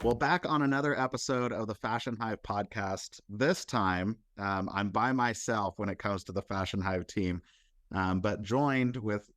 Well, back on another episode of the Fashion Hive Podcast. This time, I'm by myself when it comes to the Fashion Hive team, but joined with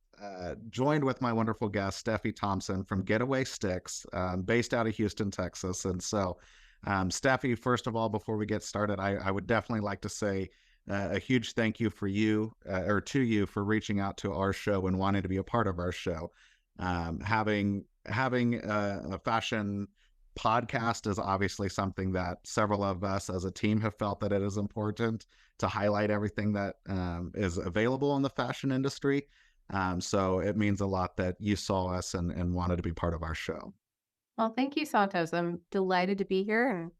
my wonderful guest Steffie Thomson from Getaway Sticks, based out of Houston, Texas. And so, Steffie, first of all, before we get started, I would definitely like to say a huge thank you for you or to you for reaching out to our show and wanting to be a part of our show. Having a fashion podcast is obviously something that several of us as a team have felt that it is important to highlight everything that is available in the fashion industry. So it means a lot that you saw us and wanted to be part of our show. Well, thank you, Santos. I'm delighted to be here and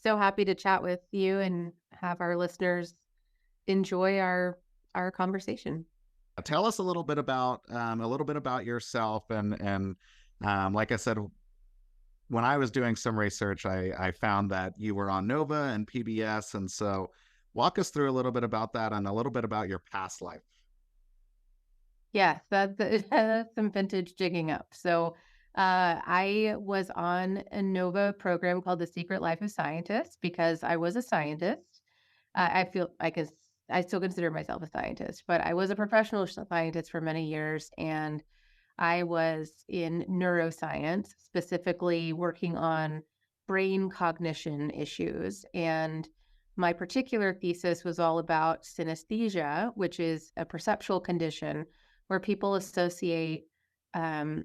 so happy to chat with you and have our listeners enjoy our conversation. Tell us a little bit about yourself and like I said, when I was doing some research, I found that you were on Nova and PBS. And so walk us through a little bit about that and a little bit about your past life. Yes, that's some vintage jigging up. So I was on a Nova program called The Secret Life of Scientists because I was a scientist. I still consider myself a scientist, but I was a professional scientist for many years, and I was in neuroscience, specifically working on brain cognition issues. And my particular thesis was all about synesthesia, which is a perceptual condition where people associate um,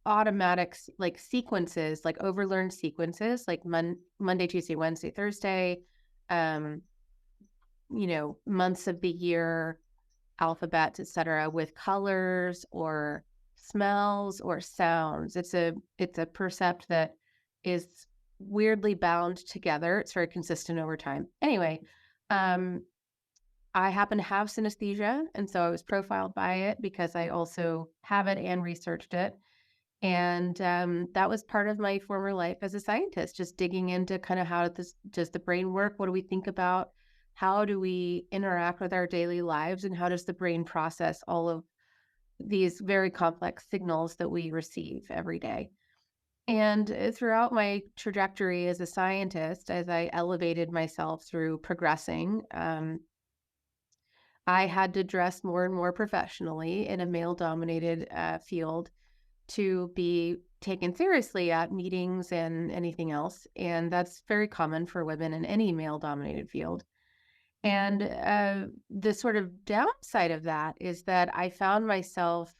automatic like sequences, like overlearned sequences, like Monday, Tuesday, Wednesday, Thursday, um, months of the year, alphabets, etc., with colors or smells or sounds. It's a percept that is weirdly bound together. It's very consistent over time. Anyway, I happen to have synesthesia, and so I was profiled by it because I also have it and researched it. And that was part of my former life as a scientist, just digging into kind of how does the brain work? What do we think about? How do we interact with our daily lives? And how does the brain process all of these very complex signals that we receive every day? And throughout my trajectory as a scientist, as I elevated myself through progressing, I had to dress more and more professionally in a male-dominated field to be taken seriously at meetings and anything else. And that's very common for women in any male-dominated field. And the sort of downside of that is that I found myself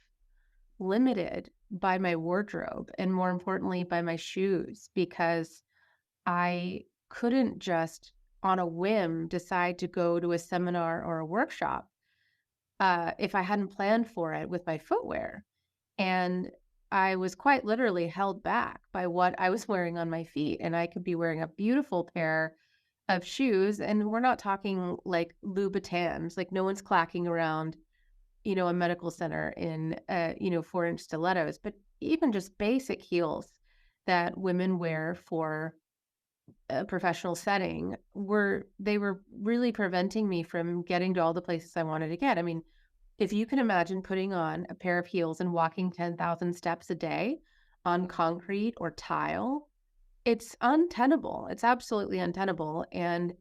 limited by my wardrobe and, more importantly, by my shoes, because I couldn't just on a whim decide to go to a seminar or a workshop if I hadn't planned for it with my footwear. And I was quite literally held back by what I was wearing on my feet. And I could be wearing a beautiful pair of shoes. And we're not talking like Louboutins, like no one's clacking around, a medical center in, 4-inch stilettos, but even just basic heels that women wear for a professional setting they were really preventing me from getting to all the places I wanted to get. I mean, if you can imagine putting on a pair of heels and walking 10,000 steps a day on concrete or tile, it's untenable. It's absolutely untenable. And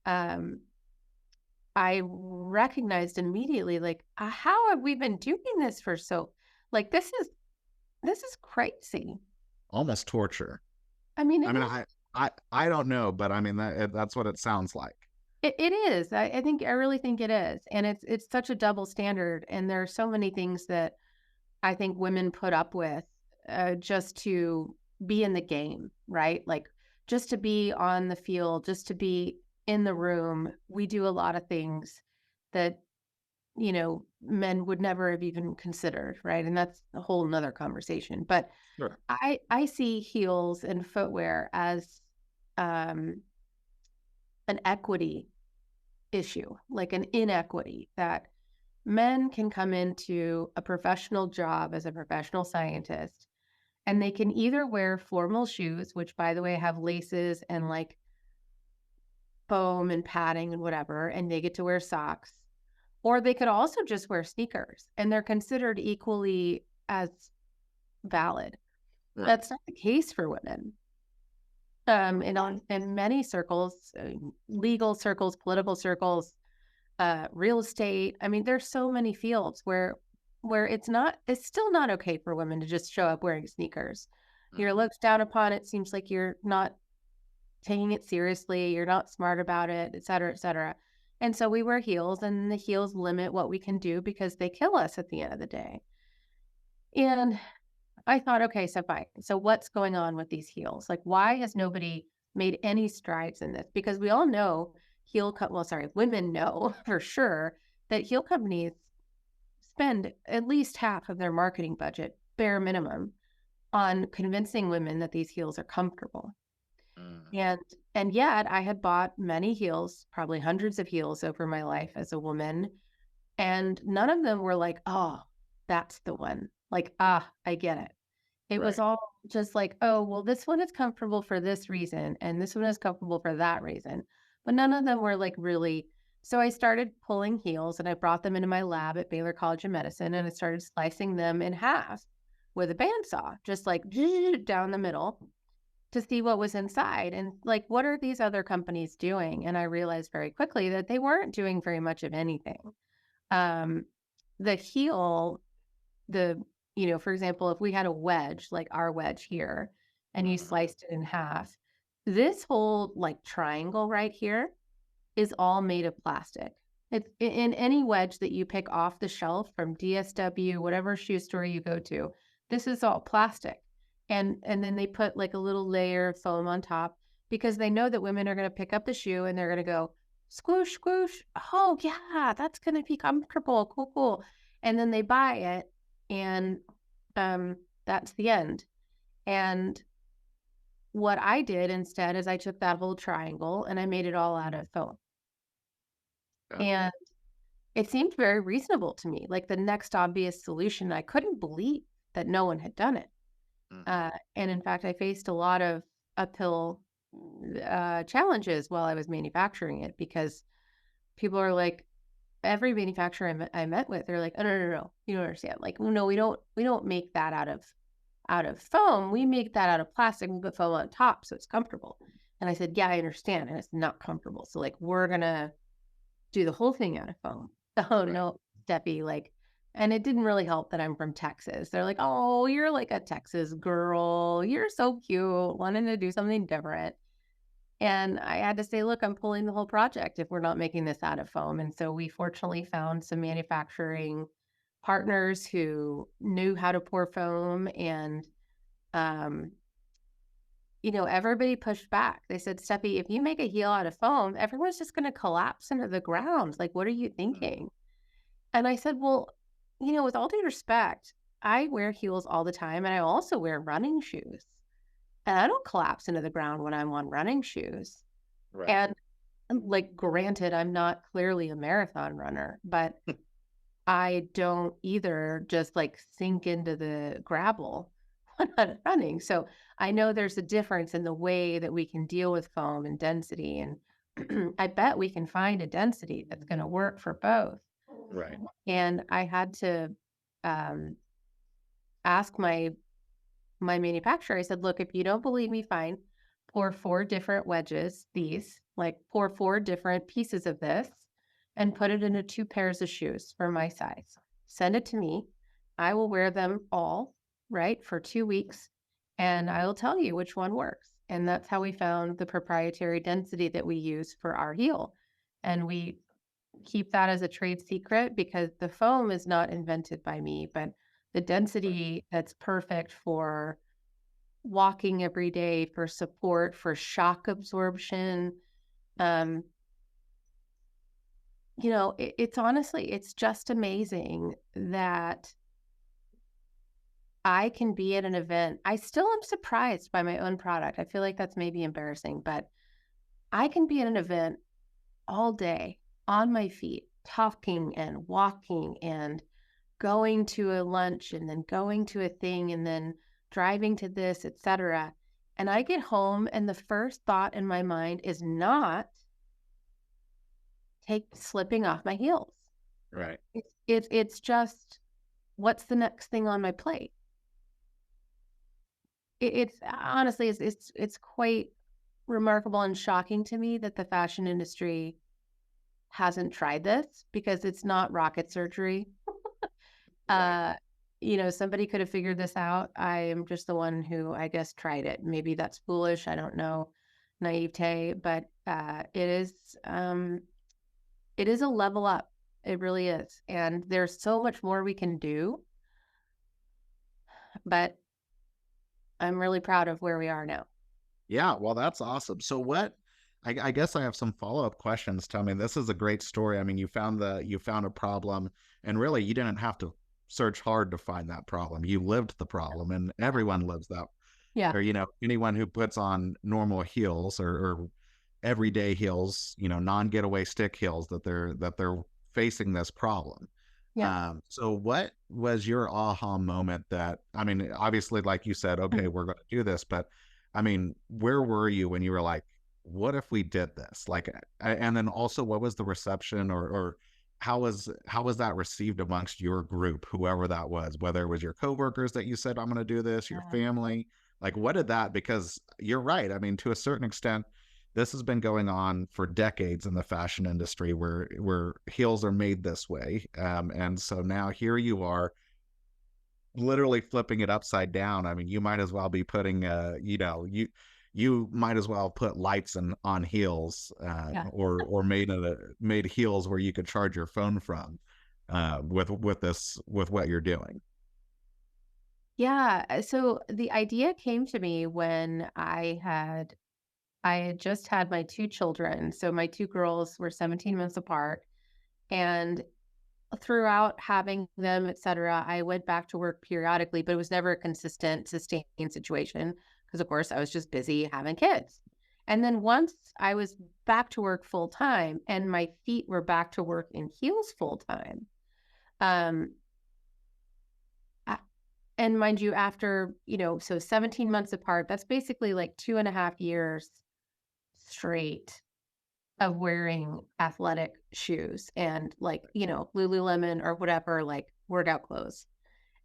I recognized immediately, like, how have we been doing this for like, this is crazy. Almost torture. I mean, I don't know, but I mean, that's what it sounds like. It is. I really think it is. And it's such a double standard. And there are so many things that I think women put up with just to be in the game, right? Like just to be on the field, just to be in the room. We do a lot of things that, men would never have even considered, right? And that's a whole nother conversation. But Sure. I see heels and footwear as an equity issue, like an inequity, that men can come into a professional job as a professional scientist and they can either wear formal shoes, which by the way have laces and like foam and padding and whatever, and they get to wear socks, or they could also just wear sneakers and they're considered equally as valid. Right. That's not the case for women. in many circles, legal circles, political circles, real estate. I mean, there's so many fields where it's still not okay for women to just show up wearing sneakers. You're looked down upon. It seems like you're not taking it seriously. You're not smart about it, et cetera, et cetera. And so we wear heels, and the heels limit what we can do because they kill us at the end of the day. And I thought, okay, so fine. So what's going on with these heels? Like, why has nobody made any strides in this? Because we all know women know for sure that heel companies spend at least half of their marketing budget, bare minimum, on convincing women that these heels are comfortable. And yet I had bought many heels, probably hundreds of heels over my life as a woman, and none of them were like, oh, that's the one. Like, I get it. It was all just like, oh, well, this one is comfortable for this reason, and this one is comfortable for that reason. But none of them were like really. So I started pulling heels, and I brought them into my lab at Baylor College of Medicine, and I started slicing them in half with a bandsaw, just like down the middle, to see what was inside. And like, what are these other companies doing? And I realized very quickly that they weren't doing very much of anything. The heel, for example, if we had a wedge, like our wedge here, and you sliced it in half, this whole like triangle right here is all made of plastic. It's in any wedge that you pick off the shelf from DSW, whatever shoe store you go to, this is all plastic. And then they put like a little layer of foam on top because they know that women are going to pick up the shoe and they're going to go squoosh, squoosh. Oh yeah, that's going to be comfortable. Cool, cool. And then they buy it, and that's the end. And what I did instead is I took that whole triangle and I made it all out of foam. And it seemed very reasonable to me, like the next obvious solution. I couldn't believe that no one had done it. And in fact, I faced a lot of uphill challenges while I was manufacturing it, because people are like, every manufacturer I met with, they're like, oh, no, you don't understand. Like, no, we don't make that out of foam. We make that out of plastic. We put foam on top so it's comfortable. And I said, yeah, I understand, and it's not comfortable. So like, we're gonna do the whole thing out of foam. Oh no, Steffi, like. And it didn't really help that I'm from Texas. They're like, oh, you're like a Texas girl. You're so cute, wanting to do something different. And I had to say, look, I'm pulling the whole project if we're not making this out of foam. And so we fortunately found some manufacturing partners who knew how to pour foam. And, everybody pushed back. They said, Steffi, if you make a heel out of foam, everyone's just going to collapse into the ground. Like, what are you thinking? And I said, well, with all due respect, I wear heels all the time, and I also wear running shoes. And I don't collapse into the ground when I'm on running shoes. Right. And like, granted, I'm not clearly a marathon runner, but I don't either just like sink into the gravel when I'm running. So I know there's a difference in the way that we can deal with foam and density. And I bet we can find a density that's going to work for both. Right. And I had to ask my manufacturer. I said, look, if you don't believe me, fine. Pour 4 different wedges, pour 4 different pieces of this and put it into 2 pairs of shoes for my size. Send it to me. I will wear them all, right, for 2 weeks, and I will tell you which one works. And that's how we found the proprietary density that we use for our heel. And we keep that as a trade secret because the foam is not invented by me, but the density that's perfect for walking every day, for support, for shock absorption. It's honestly, it's just amazing that I can be at an event. I still am surprised by my own product. I feel like that's maybe embarrassing, but I can be at an event all day on my feet, talking and walking and going to a lunch and then going to a thing and then driving to this, etc. And I get home and the first thought in my mind is not slipping off my heels. Right. It's just, what's the next thing on my plate? It's honestly, it's quite remarkable and shocking to me that the fashion industry hasn't tried this, because it's not rocket surgery. Right. Somebody could have figured this out. I am just the one who, I guess, tried it. Maybe that's foolish. I don't know, naivete, but it is a level up. It really is. And there's so much more we can do, but I'm really proud of where we are now. Yeah, well, that's awesome. So I guess I have some follow-up questions. Tell me, this is a great story. I mean, you found a problem, and really you didn't have to search hard to find that problem. You lived the problem, and everyone lives that. Yeah. Or, anyone who puts on normal heels or everyday heels, non-getaway stick heels, that they're facing this problem. Yeah. So what was your aha moment that, I mean, obviously, like you said, okay, we're going to do this, but I mean, where were you when you were like, what if we did this? Like, and then also what was the reception, or how was that received amongst your group, whoever that was, whether it was your coworkers that you said, I'm going to do this, your family, like, what did that, because you're right. I mean, to a certain extent, this has been going on for decades in the fashion industry, where heels are made this way. And so now here you are, literally flipping it upside down. I mean, you might as well be putting, you might as well put lights on heels, Yeah. or made heels where you could charge your phone from, with what you're doing. Yeah. So the idea came to me when I had just had my two children. So my two girls were 17 months apart. And throughout having them, et cetera, I went back to work periodically, but it was never a consistent, sustained situation because, of course, I was just busy having kids. And then once I was back to work full time and my feet were back to work in heels full time, um, and mind you, after, so 17 months apart, that's basically like 2.5 years straight of wearing athletic shoes and Lululemon or whatever, like workout clothes,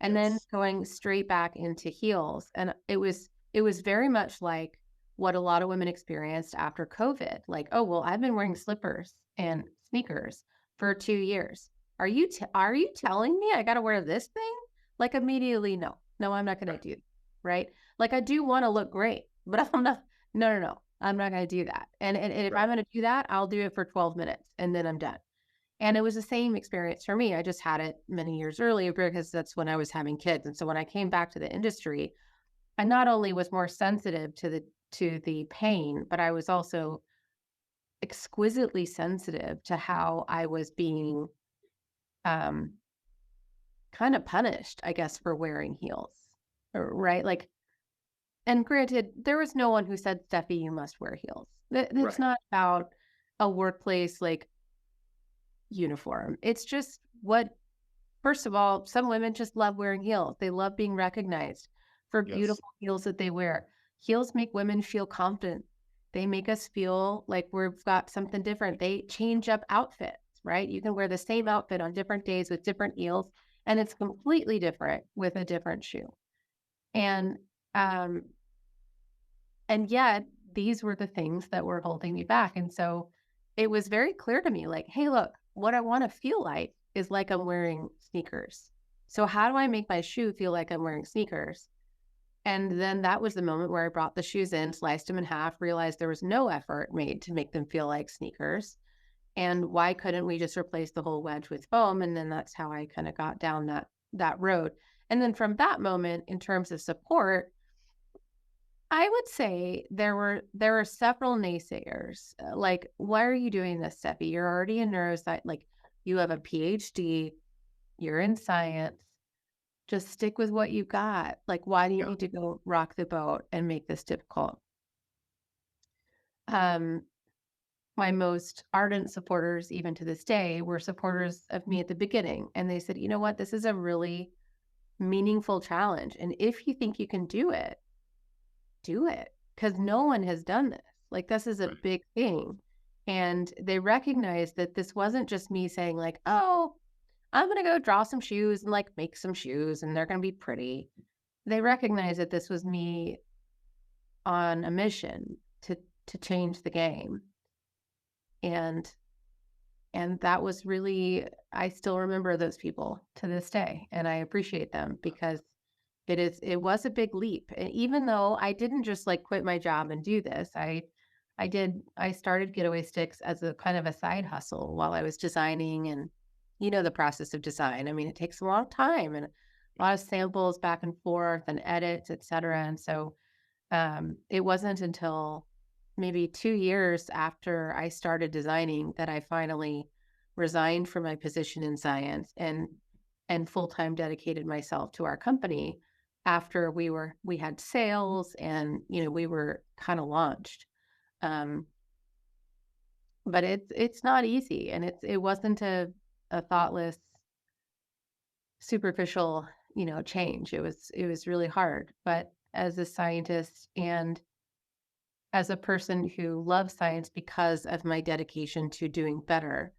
and then Yes. going straight back into heels. And it was very much like what a lot of women experienced after COVID. Like, oh, well, I've been wearing slippers and sneakers for 2 years. Are you telling me I got to wear this thing? Like immediately, no, I'm not going to do that. Right. Like I do want to look great, but I'm not, no, I'm not going to do that. And if I'm Right. going to do that, I'll do it for 12 minutes and then I'm done. And it was the same experience for me. I just had it many years earlier because that's when I was having kids. And so when I came back to the industry, I not only was more sensitive to the pain, but I was also exquisitely sensitive to how I was being um, kind of punished, I guess, for wearing heels. Right? Like, and granted, there was no one who said, Steffi, you must wear heels. It's Right. not about a workplace like uniform. It's just what. First of all, some women just love wearing heels. They love being recognized for Yes. beautiful heels that they wear. Heels make women feel confident. They make us feel like we've got something different. They change up outfits, right? You can wear the same outfit on different days with different heels, and it's completely different with a different shoe. And um, and yet these were the things that were holding me back. And so it was very clear to me, like, hey, look, what I want to feel like I'm wearing sneakers. So how do I make my shoe feel like I'm wearing sneakers? And then that was the moment where I brought the shoes in, sliced them in half, realized there was no effort made to make them feel like sneakers. And why couldn't we just replace the whole wedge with foam? And then that's how I kind of got down that road. And then from that moment, in terms of support, I would say there were several naysayers. Like, why are you doing this, Steffi? You're already a neuroscience, like you have a PhD, you're in science. Just stick with what you got. Like, why do you Yeah. need to go rock the boat and make this difficult? Um, my most ardent supporters, even to this day, were supporters of me at the beginning. And they said, you know what, this is a really meaningful challenge. And if you think you can do it, because no one has done this. Like, this is a Right. big thing. And they recognized that this wasn't just me saying, like, oh, I'm going to go draw some shoes and like make some shoes and they're going to be pretty. They recognized that this was me on a mission to change the game. And that was really, I still remember those people to this day, and I appreciate them because it was a big leap. And even though I didn't just like quit my job and do this, I started Getaway Sticks as a kind of a side hustle while I was designing, and the process of design. I mean, it takes a long time and a lot of samples back and forth and edits, et cetera. And so it wasn't until maybe 2 years after I started designing that I finally resigned from my position in science and full-time dedicated myself to our company after we had sales and we were kind of launched. But it's not easy, and it wasn't a thoughtless, superficial, change. It was really hard. But as a scientist and as a person who loves science because of my dedication to doing better,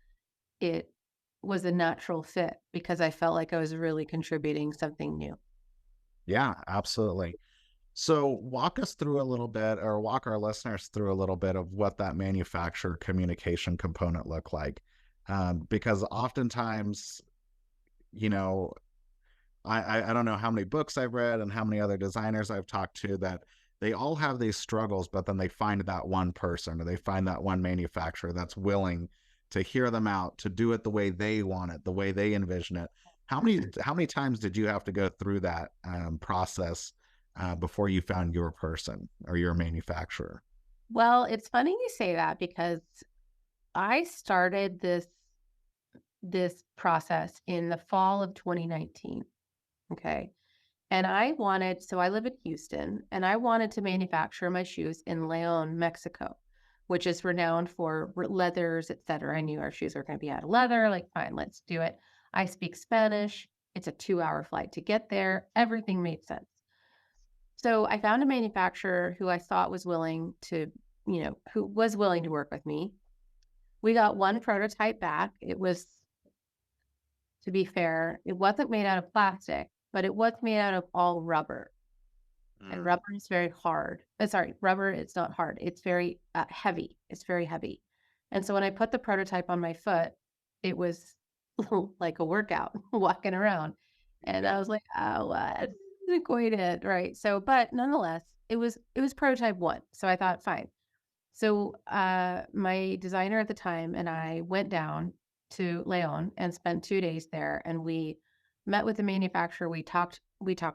it was a natural fit because I felt like I was really contributing something new. Yeah, absolutely. So walk us through a little bit, or walk our listeners through a little bit of what that manufacturer communication component looked like. Because oftentimes, you know, I don't know how many books I've read and how many other designers I've talked to that they all have these struggles, but then they find that one person, or they find that one manufacturer that's willing to hear them out, to do it the way they want it, the way they envision it. How many times did you have to go through that process before you found your person or your manufacturer? Well, it's funny you say that because I started this process in the fall of 2019. Okay. And so I live in Houston, and I wanted to manufacture my shoes in León, Mexico, which is renowned for leathers, et cetera. I knew our shoes were going to be out of leather. Like, fine, let's do it. I speak Spanish. It's a 2-hour flight to get there. Everything made sense. So I found a manufacturer who I thought was willing to, who was willing to work with me. We got one prototype back. It was, to be fair, it wasn't made out of plastic, but it was made out of all rubber. And rubber is very hard. Sorry, rubber, it's not hard. It's very heavy. It's very heavy. And so when I put the prototype on my foot, it was like a workout walking around. And I was like, oh, what? Isn't quite it. Right. So, but nonetheless, it was prototype 1. So I thought, fine. So my designer at the time and I went down to León and spent 2 days there, and we met with the manufacturer. We talked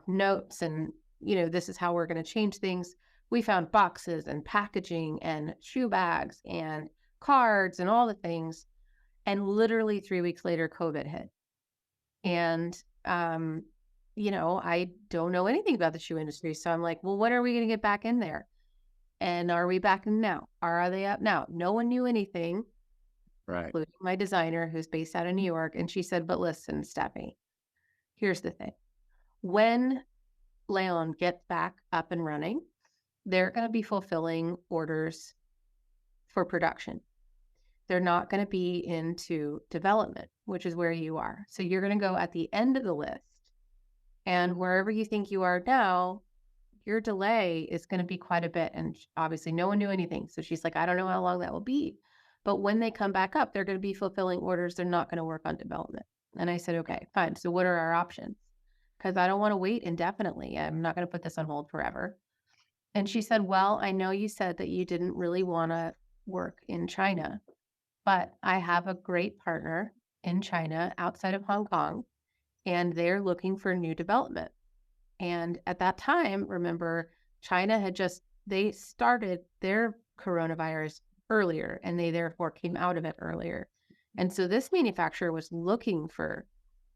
notes, and this is how we're going to change things. We found boxes and packaging and shoe bags and cards and all the things. And literally 3 weeks later, COVID hit. And I don't know anything about the shoe industry. So I'm like, well, when are we going to get back in there? And are we back in now? Are they up now? No one knew anything, Right. including my designer, who's based out of New York. And she said, but listen, Steffi, here's the thing. When León gets back up and running, they're going to be fulfilling orders for production. They're not going to be into development, which is where you are. So you're going to go at the end of the list. And wherever you think you are now, your delay is going to be quite a bit. And obviously no one knew anything. So she's like, I don't know how long that will be. But when they come back up, they're going to be fulfilling orders. They're not going to work on development. And I said, okay, fine. So what are our options? Because I don't want to wait indefinitely. I'm not going to put this on hold forever. And she said, well, I know you said that you didn't really want to work in China, but I have a great partner in China outside of Hong Kong, and they're looking for new development. And at that time, remember, China they started their coronavirus earlier, and they therefore came out of it earlier. And so this manufacturer was looking for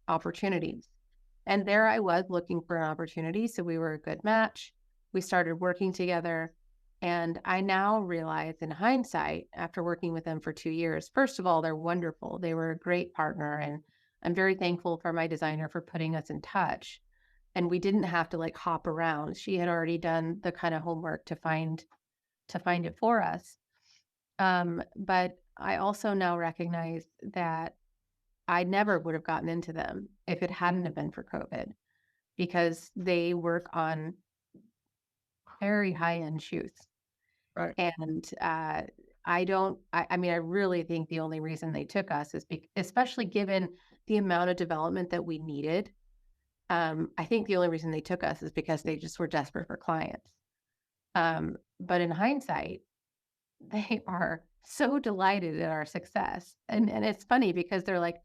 opportunities. And there I was looking for an opportunity. So we were a good match. We started working together. And I now realize in hindsight, after working with them for 2 years, first of all, they're wonderful. They were a great partner. And I'm very thankful for my designer for putting us in touch. And we didn't have to like hop around. She had already done the kind of homework to find it for us. But I also now recognize that I never would have gotten into them if it hadn't have been for COVID, because they work on very high-end shoes. Right. And I mean, I really think the only reason they took us is especially given the amount of development that we needed. I think the only reason they took us is because they just were desperate for clients. But in hindsight, they are so delighted at our success. And it's funny because they're like,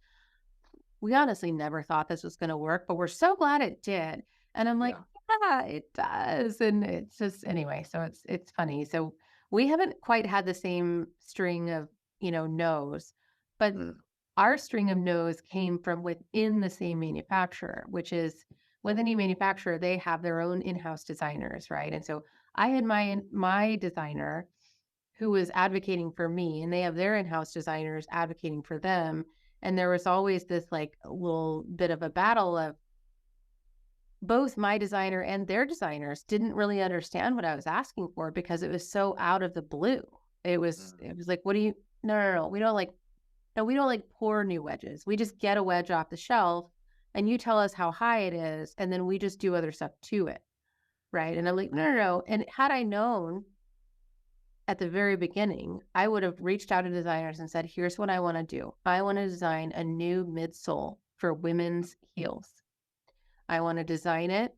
we honestly never thought this was going to work, but we're so glad it did. And I'm like, yeah, it does. And it's just, anyway, so it's funny. So we haven't quite had the same string of, no's, but our string of no's came from within the same manufacturer, which is with any manufacturer, they have their own in-house designers, right? And so I had my designer who was advocating for me, and they have their in-house designers advocating for them. And there was always this like a little bit of a battle of both my designer and their designers didn't really understand what I was asking for because it was so out of the blue. It was like, what do you, no, we don't like pour new wedges. We just get a wedge off the shelf and you tell us how high it is. And then we just do other stuff to it. Right. And I'm like, no. And had I known at the very beginning, I would have reached out to designers and said, here's what I want to do. I want to design a new midsole for women's heels. I want to design it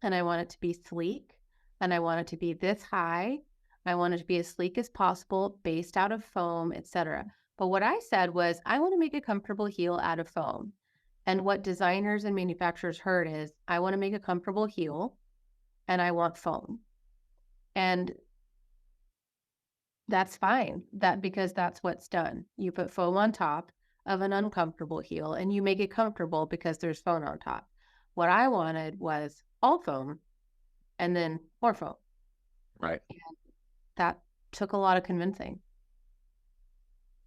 and I want it to be sleek and I want it to be this high. I want it to be as sleek as possible, based out of foam, etc. But what I said was, I want to make a comfortable heel out of foam. And what designers and manufacturers heard is, I want to make a comfortable heel and I want foam. And that's fine, because that's what's done. You put foam on top of an uncomfortable heel and you make it comfortable because there's foam on top. What I wanted was all foam and then more foam. Right. And that took a lot of convincing.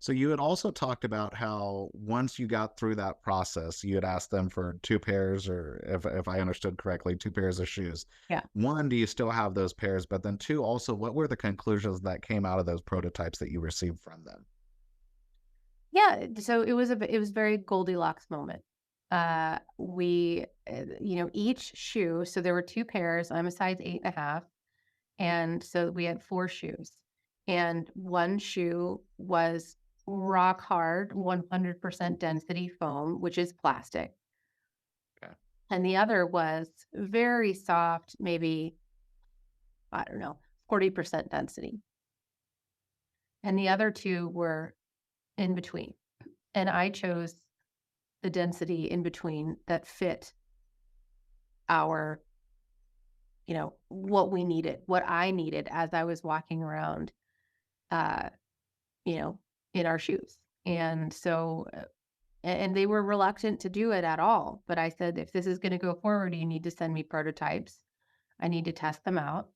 So you had also talked about how once you got through that process, you had asked them for 2 pairs, or if I understood correctly, 2 pairs of shoes. Yeah. 1, do you still have those pairs? But then 2, also, what were the conclusions that came out of those prototypes that you received from them? Yeah. So it was very Goldilocks moment. We, each shoe, so there were 2 pairs. I'm a size 8.5. And so we had 4 shoes. And one shoe was rock hard, 100% density foam, which is plastic. Okay. And the other was very soft, maybe, I don't know, 40% density. And the other 2 were in between. And I chose the density in between that fit our, what we needed, what I needed as I was walking around, in our shoes. And so, and they were reluctant to do it at all. But I said, if this is going to go forward, you need to send me prototypes. I need to test them out.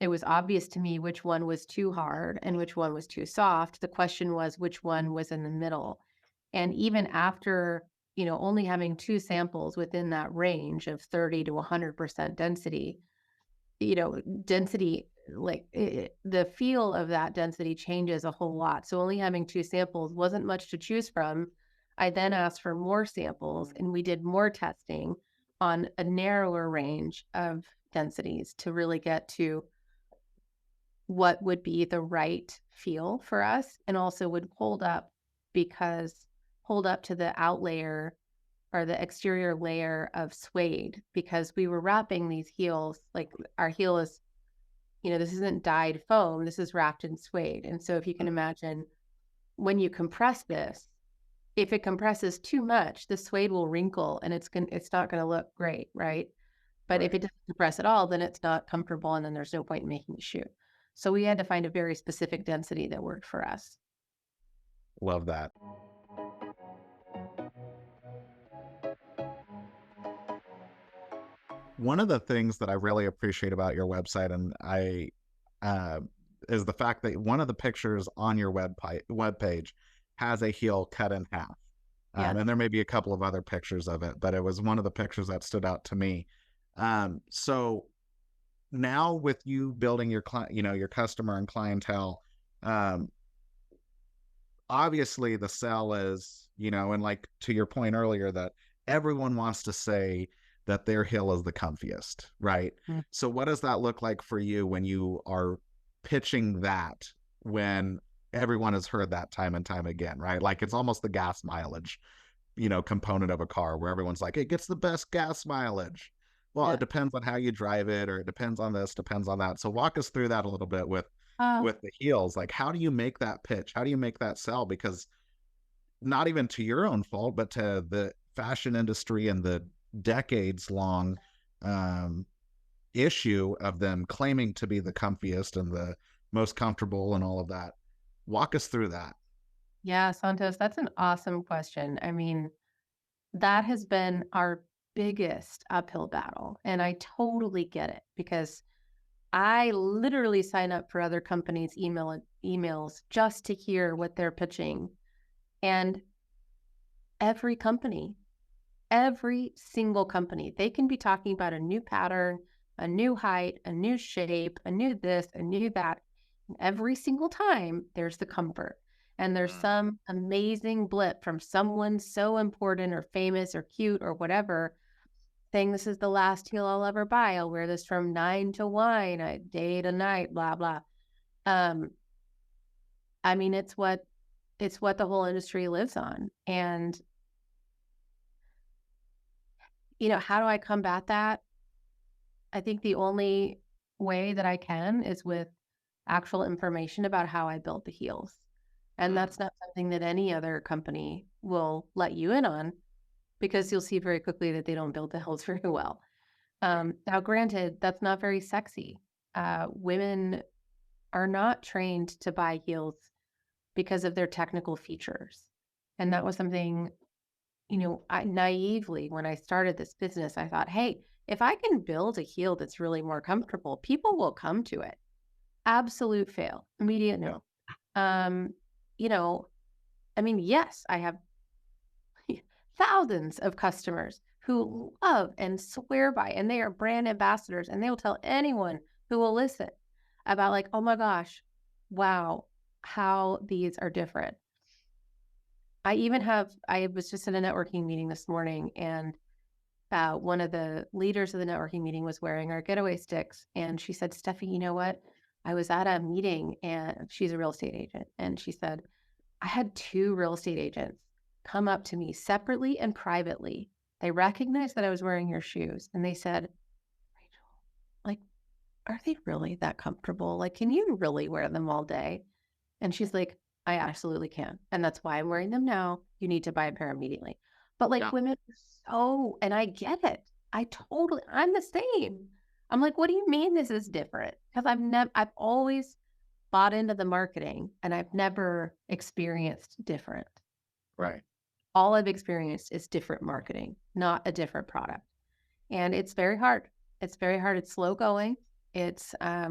It was obvious to me which one was too hard and which one was too soft. The question was which one was in the middle. And even after, only having 2 samples within that range of 30 to 100% density, density, like the feel of that density changes a whole lot. So only having 2 samples wasn't much to choose from. I then asked for more samples and we did more testing on a narrower range of densities to really get to what would be the right feel for us and also would hold up to the outlayer or the exterior layer of suede, because we were wrapping these heels, like our heel is, this isn't dyed foam, this is wrapped in suede. And so if you can imagine, when you compress this, if it compresses too much, the suede will wrinkle and it's not going to look great, right? But if it doesn't compress at all, then it's not comfortable and then there's no point in making the shoe. So we had to find a very specific density that worked for us. Love that. One of the things that I really appreciate about your website, and is the fact that one of the pictures on your webpage has a heel cut in half. And there may be a couple of other pictures of it, but it was one of the pictures that stood out to me. So now with you building your your customer and clientele, obviously the sell is, and like to your point earlier, that everyone wants to say that their heel is the comfiest, right? So what does that look like for you when you are pitching that when everyone has heard that time and time again, right? Like it's almost the gas mileage, component of a car where everyone's like, it gets the best gas mileage. Well, Yeah. it depends on how you drive it, or it depends on this, depends on that. So walk us through that a little bit with Uh, the heels. Like, how do you make that pitch? How do you make that sell? Because not even to your own fault, but to the fashion industry and the decades long issue of them claiming to be the comfiest and the most comfortable and all of that. Walk us through that. yeah, Santos, that's an awesome question. I mean, that has been our biggest uphill battle. And I totally get it because I literally sign up for other companies' emails just to hear what they're pitching. And every company, every single company, they can be talking about a new pattern, a new height, a new shape, a new this, a new that. And every single time, there's the comfort. And there's some amazing blip from someone so important or famous or cute or whatever saying this is the last heel I'll ever buy. I'll wear this from 9 to wine, day to night, blah, blah. I mean, it's what the whole industry lives on. And, how do I combat that? I think the only way that I can is with actual information about how I built the heels. And that's not something that any other company will let you in on because you'll see very quickly that they don't build the heels very well. Now, granted, that's not very sexy. Women are not trained to buy heels because of their technical features. And that was something, I naively, when I started this business, I thought, hey, if I can build a heel that's really more comfortable, people will come to it. Absolute fail. Immediate no. I mean, yes, I have thousands of customers who love and swear by, and they are brand ambassadors, and they will tell anyone who will listen about like, oh my gosh, wow, how these are different. I was just in a networking meeting this morning, and one of the leaders of the networking meeting was wearing our Getaway Sticks. And she said, Steffi, you know what? I was at a meeting, and she's a real estate agent. And she said, I had 2 real estate agents come up to me separately and privately. They recognized that I was wearing your shoes. And they said, Rachel, like, are they really that comfortable? Like, can you really wear them all day? And she's like, I absolutely can. And that's why I'm wearing them now. You need to buy a pair immediately. But like women, and I get it. I'm the same. I'm like, what do you mean this is different? Because I've always bought into the marketing and I've never experienced different. Right. All I've experienced is different marketing, not a different product. And it's very hard. It's very hard. It's slow going. It's, I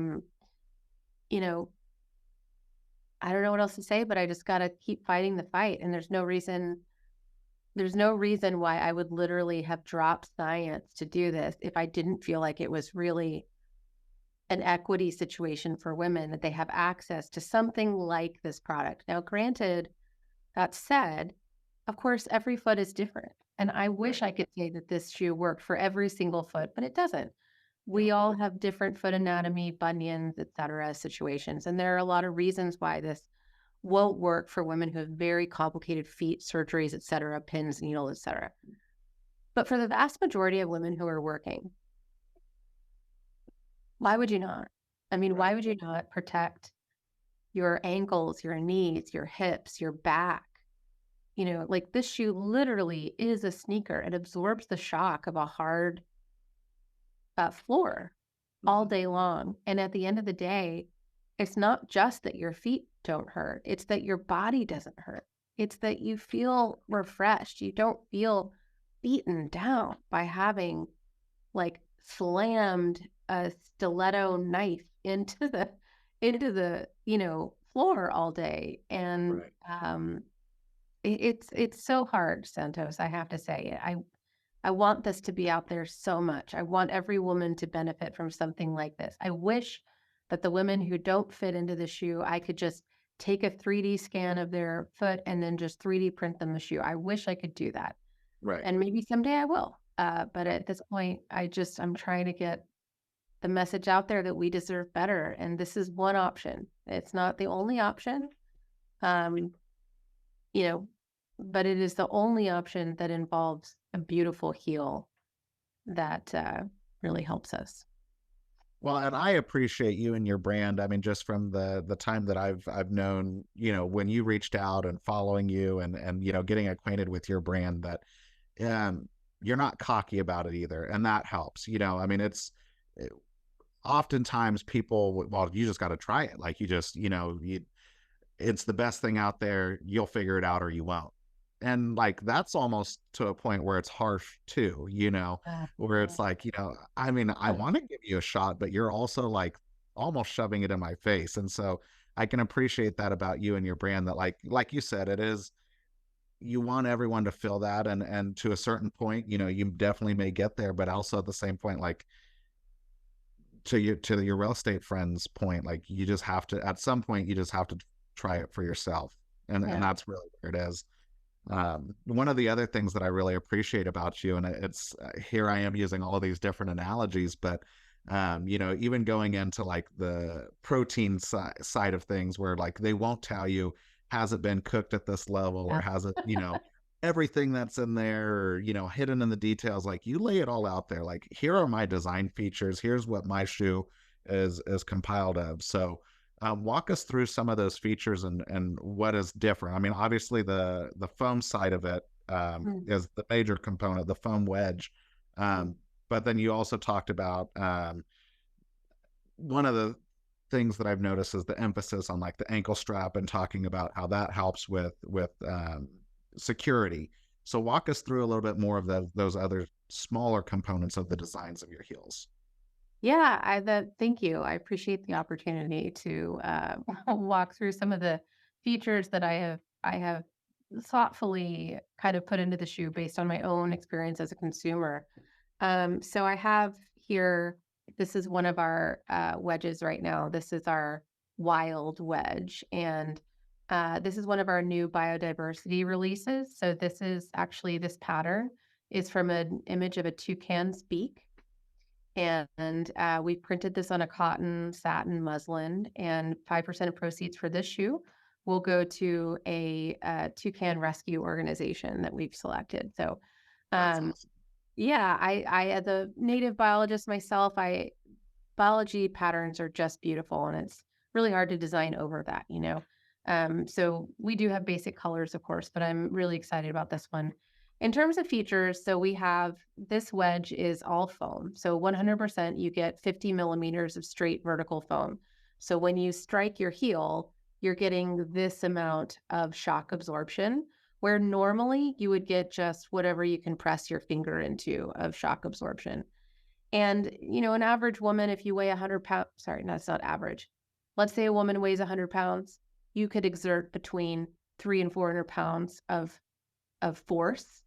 don't know what else to say, but I just got to keep fighting the fight. And there's no reason why I would literally have dropped science to do this if I didn't feel like it was really an equity situation for women, that they have access to something like this product. Now, granted, that said, of course, every foot is different. And I wish I could say that this shoe worked for every single foot, but it doesn't. We all have different foot anatomy, bunions, et cetera, situations. And there are a lot of reasons why this won't work for women who have very complicated feet, surgeries, et cetera, pins, needles, et cetera. But for the vast majority of women who are working, why would you not? I mean, why would you not protect your ankles, your knees, your hips, your back? Like this shoe literally is a sneaker. It absorbs the shock of a hard floor all day long. And at the end of the day, it's not just that your feet don't hurt. It's that your body doesn't hurt. It's that you feel refreshed. You don't feel beaten down by having like slammed a stiletto knife into the floor all day. And it's so hard, Santos, I have to say. I want this to be out there so much. I want every woman to benefit from something like this. I wish that the women who don't fit into the shoe, I could just take a 3D scan of their foot and then just 3D print them the shoe. I wish I could do that. Right. And maybe someday I will. But at this point, I'm trying to get the message out there that we deserve better. And this is one option. It's not the only option, you know, but it is the only option that involves a beautiful heel that really helps us. Well, and I appreciate you and your brand. I mean, just from the time that I've known, when you reached out and following you and getting acquainted with your brand, that you're not cocky about it either, and that helps. I mean, oftentimes people, well, you just got to try it. Like it's the best thing out there. You'll figure it out or you won't. And like, that's almost to a point where it's harsh too, where it's like, I mean, I want to give you a shot, but you're also like almost shoving it in my face. And so I can appreciate that about you and your brand, that like you said, it is, you want everyone to feel that. And to a certain point, you definitely may get there, but also at the same point, like to your real estate friends point, like you just have to, at some point, you just have to try it for yourself. And that's really where it is. One of the other things that I really appreciate about you, and it's here I am using all of these different analogies, but even going into like the protein side of things, where like they won't tell you, has it been cooked at this level, or has it, everything that's in there, or, hidden in the details, like you lay it all out there. Like, here are my design features. Here's what my shoe is compiled of. So walk us through some of those features and what is different. I mean, obviously the foam side of it is the major component, the foam wedge. But then you also talked about one of the things that I've noticed is the emphasis on like the ankle strap, and talking about how that helps with security. So walk us through a little bit more of those other smaller components of the designs of your heels. Yeah, thank you. I appreciate the opportunity to walk through some of the features that I have thoughtfully kind of put into the shoe based on my own experience as a consumer. So I have here, this is one of our wedges right now. This is our wild wedge, and this is one of our new biodiversity releases. So this pattern is from an image of a toucan's beak. And we printed this on a cotton satin muslin, and 5% of proceeds for this shoe will go to a toucan rescue organization that we've selected. So, That's awesome. yeah, I as a native biologist myself, biology patterns are just beautiful, and it's really hard to design over that, So we do have basic colors, of course, but I'm really excited about this one. In terms of features, so we have, this wedge is all foam. So 100%, you get 50 millimeters of straight vertical foam. So when you strike your heel, you're getting this amount of shock absorption, where normally you would get just whatever you can press your finger into of shock absorption. And, an average woman, if you weigh 100 pounds, sorry, no, it's not average. Let's say a woman weighs 100 pounds, you could exert between 300 and 400 pounds of force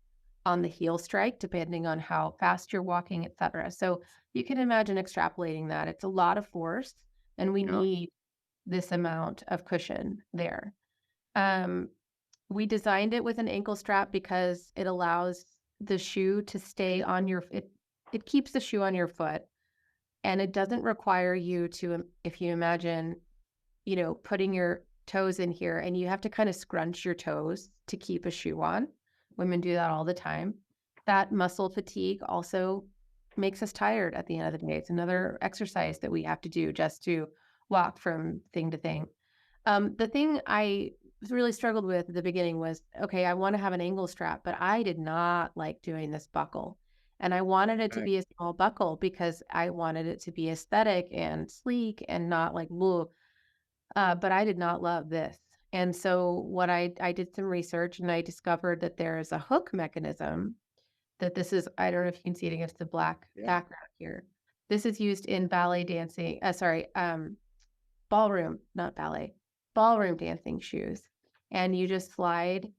on the heel strike, depending on how fast you're walking, et cetera. So you can imagine extrapolating that. It's a lot of force, and we need this amount of cushion there. We designed it with an ankle strap because it allows the shoe to stay on it keeps the shoe on your foot, and it doesn't require you to, if you imagine, putting your toes in here, and you have to kind of scrunch your toes to keep a shoe on. Women do that all the time. That muscle fatigue also makes us tired at the end of the day. It's another exercise that we have to do just to walk from thing to thing. The thing I really struggled with at the beginning was, okay, I want to have an angle strap, but I did not like doing this buckle. And I wanted it to be a small buckle because I wanted it to be aesthetic and sleek and not like, whoa. But I did not love this. And so what I did some research, and I discovered that there is a hook mechanism that this is, I don't know if you can see it against the black background here. This is used in ballet dancing, ballroom, not ballet, ballroom dancing shoes. And you just slide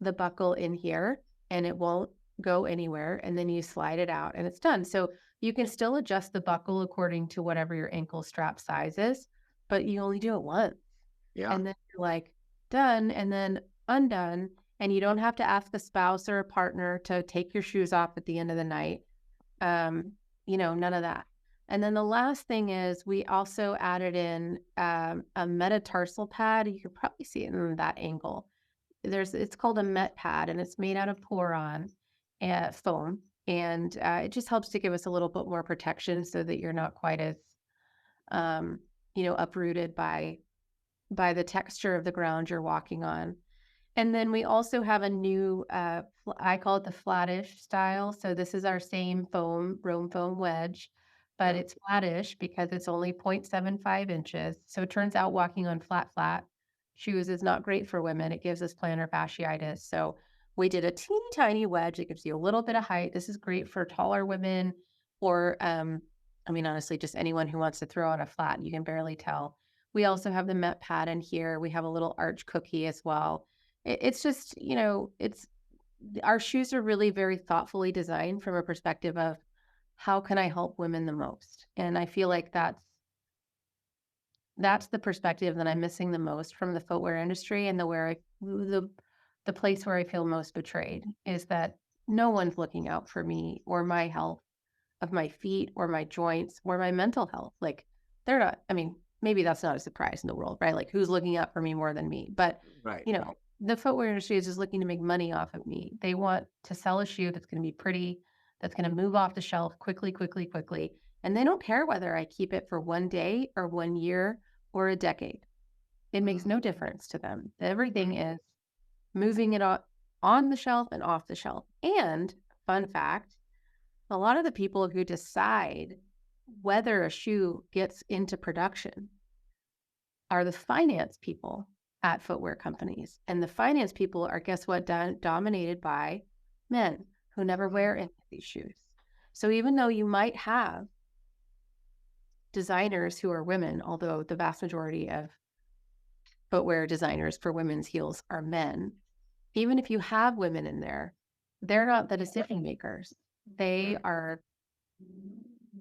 the buckle in here and it won't go anywhere. And then you slide it out and it's done. So you can still adjust the buckle according to whatever your ankle strap size is, but you only do it once. Yeah. And then you're like, done, and then undone. And you don't have to ask a spouse or a partner to take your shoes off at the end of the night. None of that. And then the last thing is we also added in a metatarsal pad. You could probably see it in that angle. It's called a met pad, and it's made out of Poron foam, and it just helps to give us a little bit more protection so that you're not quite as uprooted by the texture of the ground you're walking on. And then we also have a new, I call it the flattish style. So this is our same foam, Rome foam wedge, but it's flattish because it's only 0.75 inches. So it turns out walking on flat shoes is not great for women. It gives us plantar fasciitis. So we did a teeny tiny wedge. It gives you a little bit of height. This is great for taller women or, honestly, just anyone who wants to throw on a flat. You can barely tell. We also have the Met pad in here. We have a little arch cookie as well. It's just, our shoes are really very thoughtfully designed from a perspective of how can I help women the most? And I feel like that's the perspective that I'm missing the most from the footwear industry, and the place where I feel most betrayed is that no one's looking out for me or my health of my feet or my joints or my mental health. Like they're not, maybe that's not a surprise in the world, right? Like who's looking out for me more than me? But, Right. The footwear industry is just looking to make money off of me. They want to sell a shoe that's going to be pretty, that's going to move off the shelf quickly. And they don't care whether I keep it for 1 day or 1 year or a decade. It makes no difference to them. Everything is moving it on the shelf and off the shelf. And fun fact, a lot of the people who decide whether a shoe gets into production are the finance people at footwear companies. And the finance people are, guess what, dominated by men who never wear any of these shoes. So even though you might have designers who are women, although the vast majority of footwear designers for women's heels are men, even if you have women in there, they're not the decision makers. They are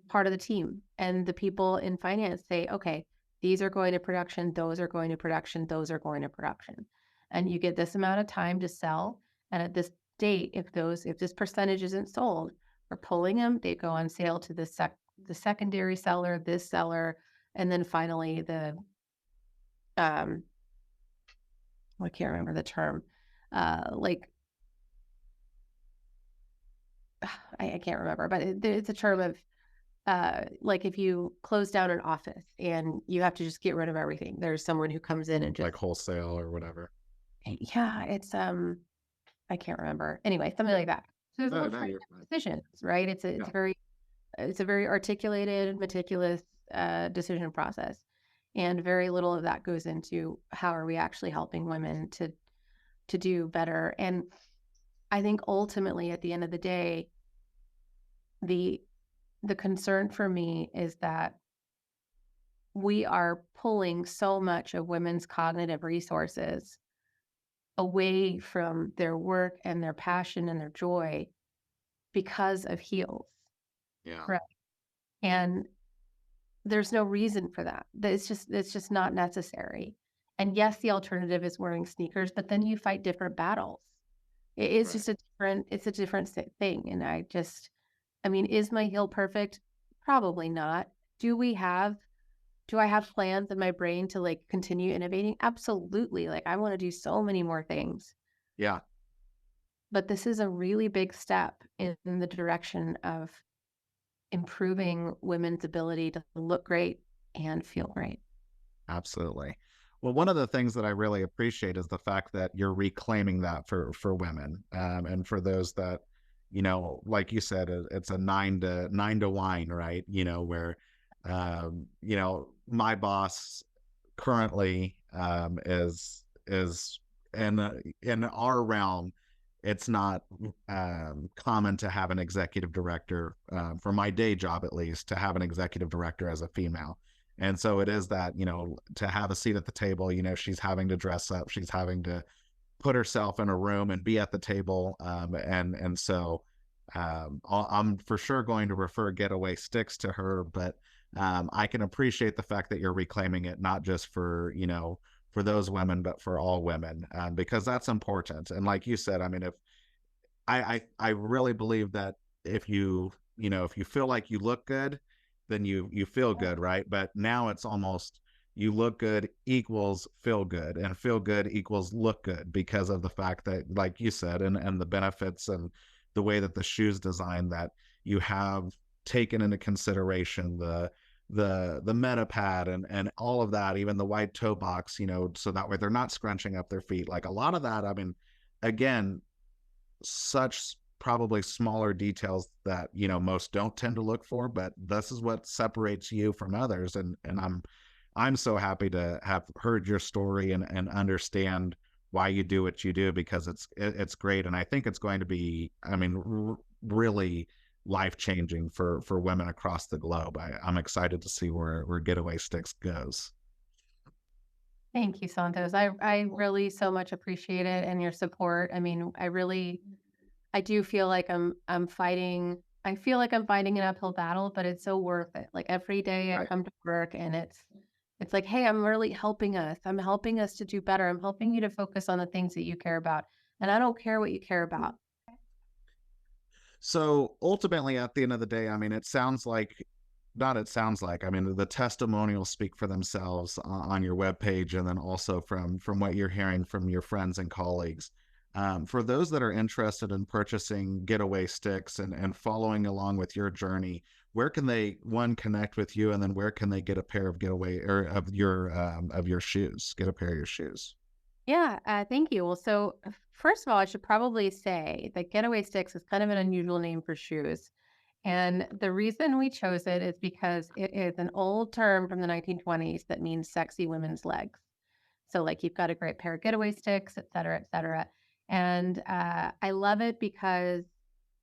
part of the team. And the people in finance say, okay, these are going to production, those are going to production, those are going to production. And you get this amount of time to sell. And at this date, if this percentage isn't sold, we're pulling them, they go on sale to the secondary seller, this seller, and then finally I can't remember the term, I can't remember, but it's a term of like if you close down an office and you have to just get rid of everything, there's someone who comes in and just like wholesale or whatever. Yeah, it's I can't remember. Anyway, something like that. So there's decisions, right? It's a very articulated, meticulous decision process, and very little of that goes into how are we actually helping women to do better. And I think ultimately, at the end of the day, the concern for me is that we are pulling so much of women's cognitive resources away from their work and their passion and their joy because of heels. Yeah. Right. And there's no reason for that. It's just not necessary. And yes, the alternative is wearing sneakers, but then you fight different battles. It is just it's a different thing. And is my heel perfect? Probably not. Do I have plans in my brain to like continue innovating? Absolutely. Like I want to do so many more things. Yeah. But this is a really big step in the direction of improving women's ability to look great and feel great. Absolutely. Well, one of the things that I really appreciate is the fact that you're reclaiming that for women, and for those that, like you said, it's a 9 to wine, right? Where, my boss currently is in our realm. It's not common to have an executive director, for my day job at least, to have an executive director as a female. And so it is that, to have a seat at the table, she's having to dress up, she's having to put herself in a room and be at the table. So I'm for sure going to refer Getaway Sticks to her, but I can appreciate the fact that you're reclaiming it, not just for those women, but for all women, because that's important. And like you said, if I really believe that if you feel like you look good then you feel good, right? But now it's almost you look good equals feel good, and feel good equals look good because of the fact that, like you said, and the benefits and the way that the shoe's designed, that you have taken into consideration the meta pad and all of that, even the wide toe box, so that way they're not scrunching up their feet. Like a lot of that, I mean, again, such probably smaller details that most don't tend to look for, but this is what separates you from others. And I'm so happy to have heard your story and understand why you do what you do, because it's great, and I think it's going to be, I mean, really life changing for women across the globe. I'm excited to see where Getaway Sticks goes. Thank you, Santos. I really so much appreciate it and your support. I mean, I do feel like I'm fighting. I feel like I'm fighting an uphill battle, but it's so worth it. Like every day I come to work and it's like, hey, I'm really helping us. I'm helping us to do better. I'm helping you to focus on the things that you care about. And I don't care what you care about. So ultimately, at the end of the day, I mean, I mean, the testimonials speak for themselves on your webpage, and then also from what you're hearing from your friends and colleagues. For those that are interested in purchasing Getaway Sticks and following along with your journey, where can they, one, connect with you, and then where can they get a pair of Getaway or of your shoes, get a pair of your shoes? Yeah, thank you. Well, so first of all, I should probably say that Getaway Sticks is kind of an unusual name for shoes. And the reason we chose it is because it is an old term from the 1920s that means sexy women's legs. So, like, you've got a great pair of Getaway Sticks, et cetera, et cetera. And I love it because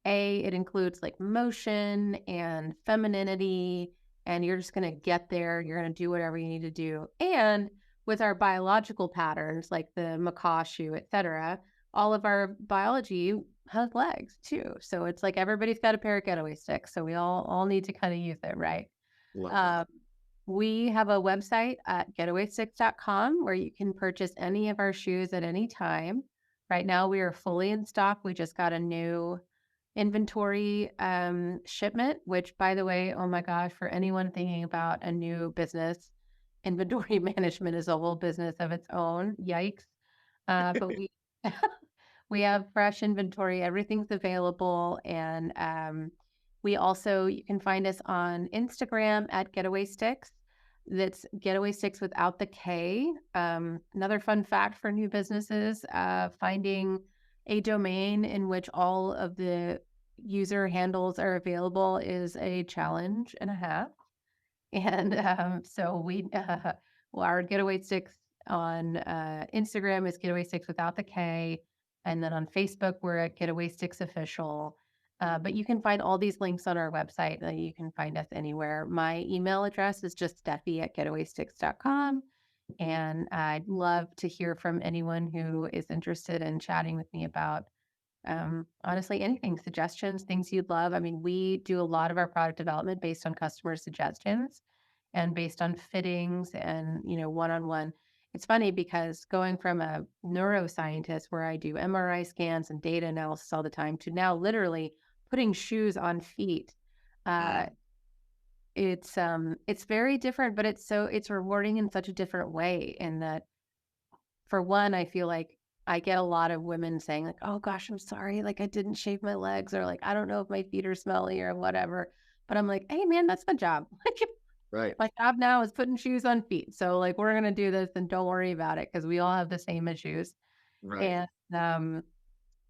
it includes like motion and femininity, and you're just going to get there. You're going to do whatever you need to do. And with our biological patterns, like the macaw shoe, et cetera, all of our biology has legs too. So it's like everybody's got a pair of Getaway Sticks. So we all need to kind of use it, right? Love Um, that. we have a website at getawaysticks.com where you can purchase any of our shoes at any time. Right now, we are fully in stock. We just got a new inventory shipment, which, by the way, oh my gosh, for anyone thinking about a new business, inventory management is a whole business of its own. Yikes. But we we have fresh inventory. Everything's available. And you can find us on Instagram at Getaway Sticks. That's Getaway Sticks without the K. Another fun fact for new businesses, finding a domain in which all of the user handles are available is a challenge and a half. And our Getaway Sticks on Instagram is Getaway Sticks without the K. And then on Facebook, we're at Getaway Sticks Official. But you can find all these links on our website. You can find us anywhere. My email address is just Steffie at getawaysticks.com. And I'd love to hear from anyone who is interested in chatting with me about honestly anything, suggestions, things you'd love. I mean, we do a lot of our product development based on customer suggestions and based on fittings and, one-on-one. It's funny because going from a neuroscientist where I do MRI scans and data analysis all the time to now literally putting shoes on feet, uh, it's very different, but it's rewarding in such a different way. In that, for one, I feel like I get a lot of women saying like, "Oh gosh, I'm sorry, like I didn't shave my legs," or like, "I don't know if my feet are smelly or whatever." But I'm like, "Hey man, that's my job. Right. My job now is putting shoes on feet. So like we're gonna do this and don't worry about it because we all have the same issues." Right. And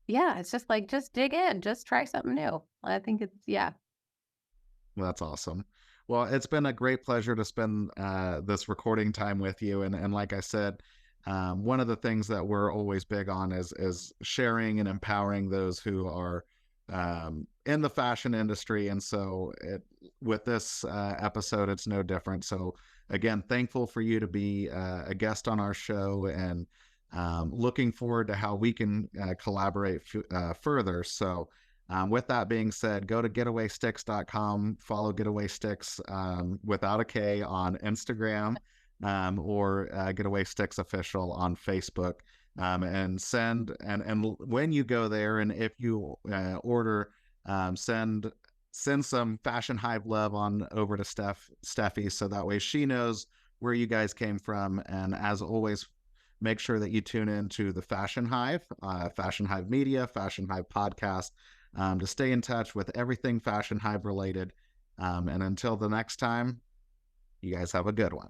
yeah, it's just like just dig in, just try something new. I think it's yeah. That's awesome. Well, it's been a great pleasure to spend this recording time with you. And like I said, one of the things that we're always big on is sharing and empowering those who are in the fashion industry. And so with this episode, it's no different. So again, thankful for you to be a guest on our show, and looking forward to how we can collaborate further. So with that being said, go to getawaysticks.com, follow Getaway Sticks without a K on Instagram, or Getaway Sticks Official on Facebook. And when you go there, and if you order, send send some Fashion Hive love on over to Steffie, so that way she knows where you guys came from. And as always, make sure that you tune in to the Fashion Hive, Fashion Hive Media, Fashion Hive Podcast, to stay in touch with everything Fashion Hive related. And until the next time, you guys have a good one.